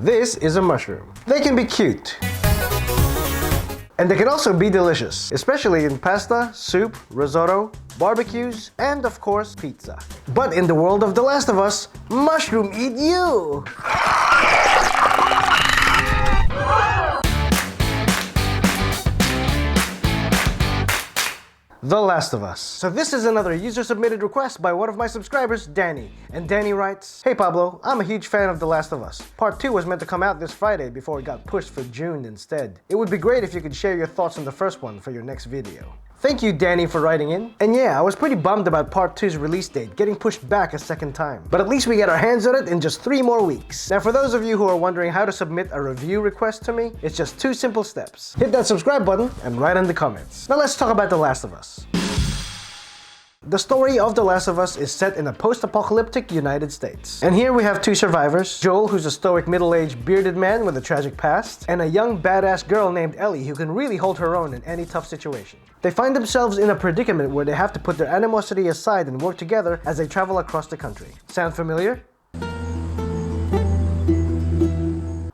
This is a mushroom. They can be cute. And they can also be delicious, especially in pasta, soup, risotto, barbecues, and of course, pizza. But in the world of The Last of Us, mushroom eat you! The Last of Us. So this is another user-submitted request by one of my subscribers, Danny. And Danny writes, "Hey Pablo, I'm a huge fan of The Last of Us. Part 2 was meant to come out this Friday before it got pushed for June instead. It would be great if you could share your thoughts on the first one for your next video." Thank you, Danny, for writing in. And yeah, I was pretty bummed about Part 2's release date getting pushed back a second time. But at least we get our hands on it in just 3 more weeks. Now for those of you who are wondering how to submit a review request to me, it's just 2 simple steps. Hit that subscribe button and write in the comments. Now let's talk about The Last of Us. The story of The Last of Us is set in a post-apocalyptic United States. And here we have 2 survivors, Joel, who's a stoic middle-aged bearded man with a tragic past, and a young badass girl named Ellie who can really hold her own in any tough situation. They find themselves in a predicament where they have to put their animosity aside and work together as they travel across the country. Sound familiar?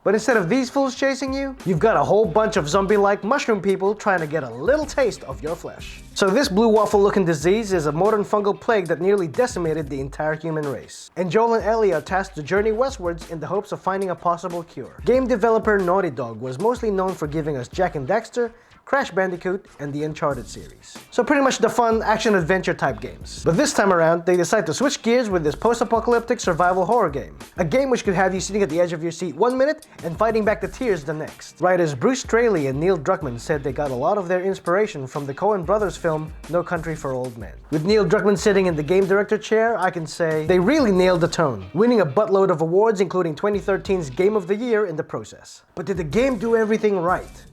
But instead of these fools chasing you, you've got a whole bunch of zombie-like mushroom people trying to get a little taste of your flesh. So this blue waffle-looking disease is a modern fungal plague that nearly decimated the entire human race. And Joel and Ellie are tasked to journey westwards in the hopes of finding a possible cure. Game developer Naughty Dog was mostly known for giving us Jak and Daxter, Crash Bandicoot, and the Uncharted series. So pretty much the fun action-adventure type games. But this time around, they decide to switch gears with this post-apocalyptic survival horror game. A game which could have you sitting at the edge of your seat 1 minute and fighting back the tears the next. Writers Bruce Straley and Neil Druckmann said they got a lot of their inspiration from the Coen brothers film No Country for Old Men. With Neil Druckmann sitting in the game director chair, I can say they really nailed the tone, winning a buttload of awards including 2013's Game of the Year in the process. But did the game do everything right?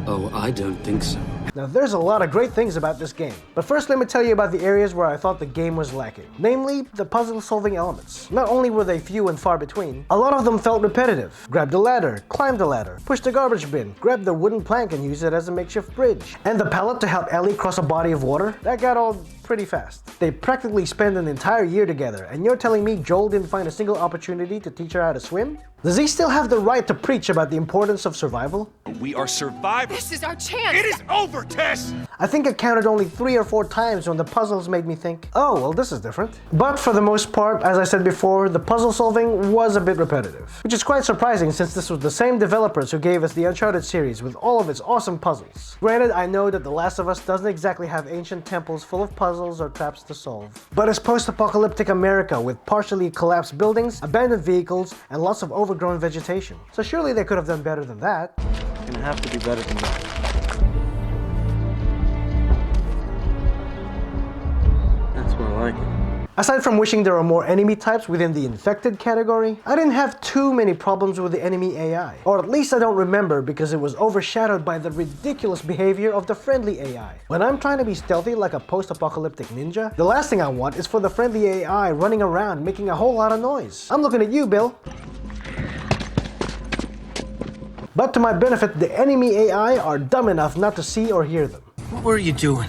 Oh, I don't think so. Now there's a lot of great things about this game, but first let me tell you about the areas where I thought the game was lacking. Namely, the puzzle-solving elements. Not only were they few and far between, a lot of them felt repetitive. Grab the ladder, climb the ladder, push the garbage bin, grab the wooden plank and use it as a makeshift bridge. And the pallet to help Ellie cross a body of water, that got old pretty fast. They practically spend an entire year together, and you're telling me Joel didn't find a single opportunity to teach her how to swim? Does he still have the right to preach about the importance of survival? We are survivors. This is our chance. It is over, Tess! I think I counted only 3 or 4 times when the puzzles made me think, oh, well, this is different. But for the most part, as I said before, the puzzle solving was a bit repetitive. Which is quite surprising since this was the same developers who gave us the Uncharted series with all of its awesome puzzles. Granted, I know that The Last of Us doesn't exactly have ancient temples full of puzzles or traps to solve. But it's post-apocalyptic America with partially collapsed buildings, abandoned vehicles, and lots of overgrown vegetation. So surely they could have done better than that. It's gonna have to be better than that. That's more like it. Aside from wishing there were more enemy types within the infected category, I didn't have too many problems with the enemy AI. Or at least I don't remember because it was overshadowed by the ridiculous behavior of the friendly AI. When I'm trying to be stealthy like a post-apocalyptic ninja, the last thing I want is for the friendly AI running around making a whole lot of noise. I'm looking at you, Bill. But to my benefit, the enemy AI are dumb enough not to see or hear them. What were you doing?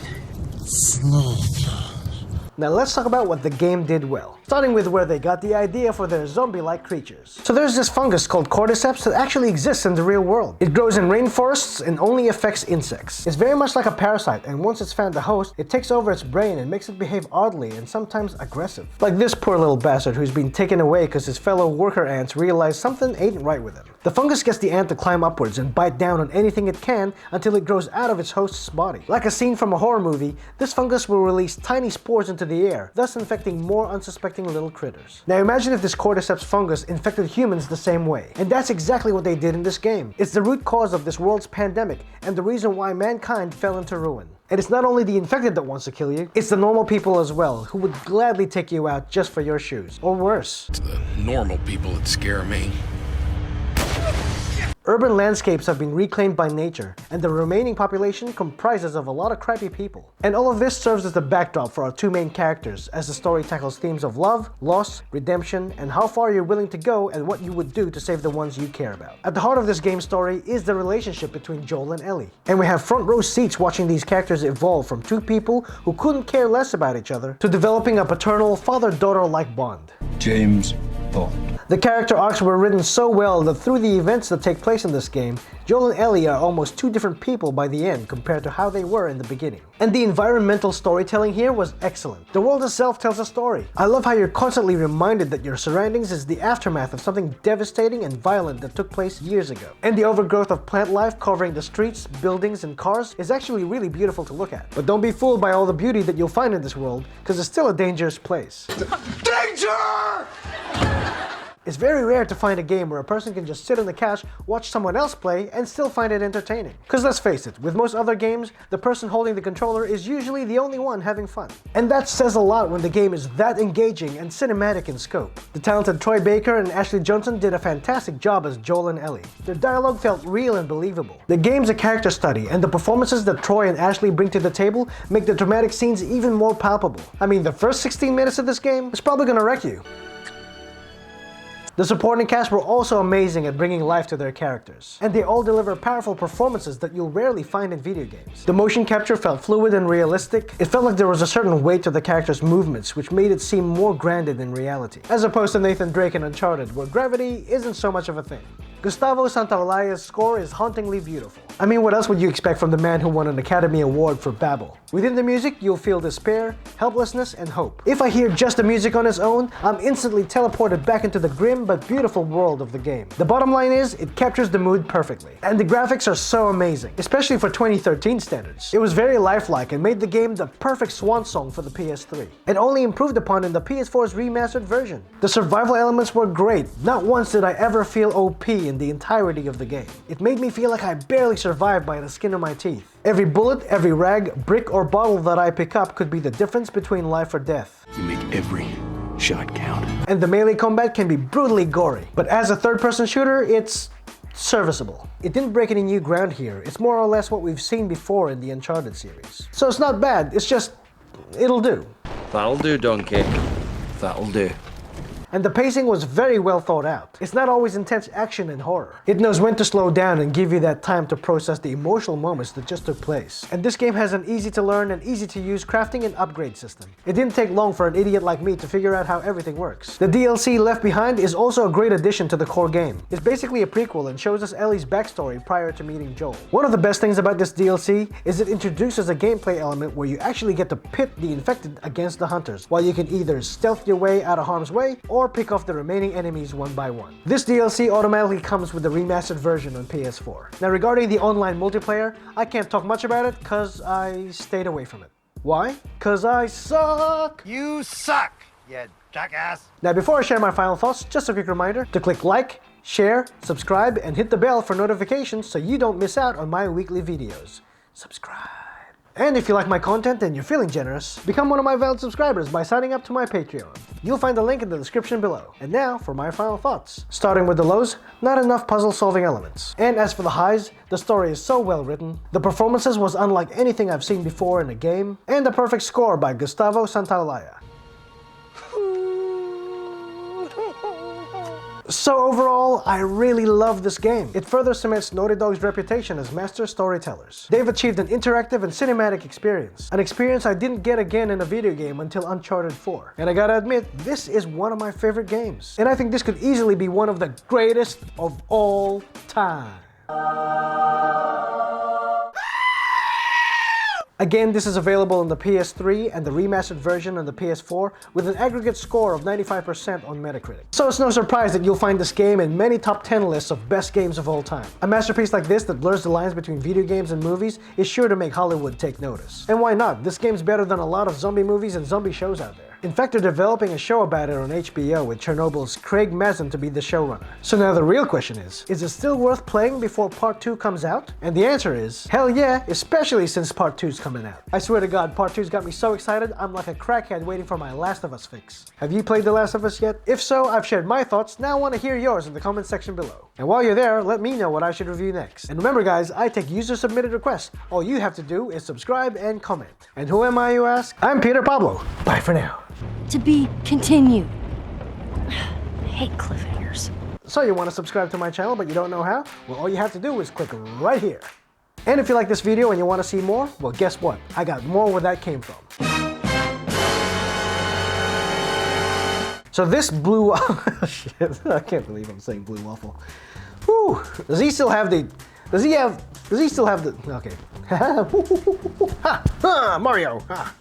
Now let's talk about what the game did well, starting with where they got the idea for their zombie-like creatures. So there's this fungus called cordyceps that actually exists in the real world. It grows in rainforests and only affects insects. It's very much like a parasite, and once it's found a host, it takes over its brain and makes it behave oddly and sometimes aggressive. Like this poor little bastard who's been taken away because his fellow worker ants realize something ain't right with him. The fungus gets the ant to climb upwards and bite down on anything it can until it grows out of its host's body. Like a scene from a horror movie, this fungus will release tiny spores into the air, thus infecting more unsuspecting little critters. Now imagine if this cordyceps fungus infected humans the same way. And that's exactly what they did in this game. It's the root cause of this world's pandemic and the reason why mankind fell into ruin. And it's not only the infected that wants to kill you, it's the normal people as well, who would gladly take you out just for your shoes, or worse. It's the normal people that scare me. Urban landscapes have been reclaimed by nature, and the remaining population comprises of a lot of crappy people. And all of this serves as the backdrop for our 2 main characters, as the story tackles themes of love, loss, redemption, and how far you're willing to go and what you would do to save the ones you care about. At the heart of this game's story is the relationship between Joel and Ellie. And we have front row seats watching these characters evolve from 2 people who couldn't care less about each other to developing a paternal father-daughter-like bond. James Bond. The character arcs were written so well that through the events that take place in this game, Joel and Ellie are almost two different people by the end compared to how they were in the beginning. And the environmental storytelling here was excellent. The world itself tells a story. I love how you're constantly reminded that your surroundings is the aftermath of something devastating and violent that took place years ago. And the overgrowth of plant life covering the streets, buildings, and cars is actually really beautiful to look at. But don't be fooled by all the beauty that you'll find in this world, because it's still a dangerous place. Danger! It's very rare to find a game where a person can just sit on the couch, watch someone else play, and still find it entertaining. Cause let's face it, with most other games, the person holding the controller is usually the only one having fun. And that says a lot when the game is that engaging and cinematic in scope. The talented Troy Baker and Ashley Johnson did a fantastic job as Joel and Ellie. Their dialogue felt real and believable. The game's a character study, and the performances that Troy and Ashley bring to the table make the dramatic scenes even more palpable. I mean, the first 16 minutes of this game is probably gonna wreck you. The supporting cast were also amazing at bringing life to their characters, and they all deliver powerful performances that you'll rarely find in video games. The motion capture felt fluid and realistic. It felt like there was a certain weight to the characters' movements, which made it seem more grounded in reality, as opposed to Nathan Drake in Uncharted, where gravity isn't so much of a thing. Gustavo Santaolalla's score is hauntingly beautiful. I mean, what else would you expect from the man who won an Academy Award for Babel? Within the music, you'll feel despair, helplessness, and hope. If I hear just the music on its own, I'm instantly teleported back into the grim but beautiful world of the game. The bottom line is, it captures the mood perfectly. And the graphics are so amazing, especially for 2013 standards. It was very lifelike and made the game the perfect swan song for the PS3. And only improved upon in the PS4's remastered version. The survival elements were great. Not once did I ever feel OP in the entirety of the game. It made me feel like I barely survived by the skin of my teeth. Every bullet, every rag, brick, or bottle that I pick up could be the difference between life or death. You make every shot count. And the melee combat can be brutally gory, but as a third-person shooter, it's serviceable. It didn't break any new ground here. It's more or less what we've seen before in the Uncharted series. So it's not bad, it's just, it'll do. That'll do, donkey. That'll do. And the pacing was very well thought out. It's not always intense action and horror. It knows when to slow down and give you that time to process the emotional moments that just took place. And this game has an easy to learn and easy to use crafting and upgrade system. It didn't take long for an idiot like me to figure out how everything works. The DLC Left Behind is also a great addition to the core game. It's basically a prequel and shows us Ellie's backstory prior to meeting Joel. One of the best things about this DLC is it introduces a gameplay element where you actually get to pit the infected against the hunters, while you can either stealth your way out of harm's way or pick off the remaining enemies one by one. This DLC automatically comes with the remastered version on PS4. Now regarding the online multiplayer, I can't talk much about it cause I stayed away from it. Why? Cause I suck! You suck, you jackass! Now before I share my final thoughts, just a quick reminder to click like, share, subscribe, and hit the bell for notifications so you don't miss out on my weekly videos. Subscribe. And if you like my content and you're feeling generous, become one of my valued subscribers by signing up to my Patreon. You'll find the link in the description below. And now for my final thoughts. Starting with the lows, not enough puzzle solving elements. And as for the highs, the story is so well written, the performances was unlike anything I've seen before in a game, and the perfect score by Gustavo Santaolalla. So overall, I really love this game. It further cements Naughty Dog's reputation as master storytellers. They've achieved an interactive and cinematic experience. An experience I didn't get again in a video game until Uncharted 4. And I gotta admit, this is one of my favorite games. And I think this could easily be one of the greatest of all time. Again, this is available on the PS3 and the remastered version on the PS4 with an aggregate score of 95% on Metacritic. So it's no surprise that you'll find this game in many top 10 lists of best games of all time. A masterpiece like this that blurs the lines between video games and movies is sure to make Hollywood take notice. And why not? This game's better than a lot of zombie movies and zombie shows out there. In fact, they're developing a show about it on HBO with Chernobyl's Craig Mazin to be the showrunner. So now the real question is it still worth playing before Part 2 comes out? And the answer is, hell yeah, especially since Part 2's coming out. I swear to God, Part 2's got me so excited, I'm like a crackhead waiting for my Last of Us fix. Have you played The Last of Us yet? If so, I've shared my thoughts, now I want to hear yours in the comment section below. And while you're there, let me know what I should review next. And remember guys, I take user-submitted requests. All you have to do is subscribe and comment. And who am I, you ask? I'm Peter Pablo. Bye for now. To be continued. I hate cliffhangers. So you want to subscribe to my channel but you don't know how? Well, all you have to do is click right here. And if you like this video and you want to see more, well guess what? I got more where that came from. So this blue, shit, I can't believe I'm saying blue waffle. Whew. Does he still have the, does he still have the, okay. Ha, Mario. Ha.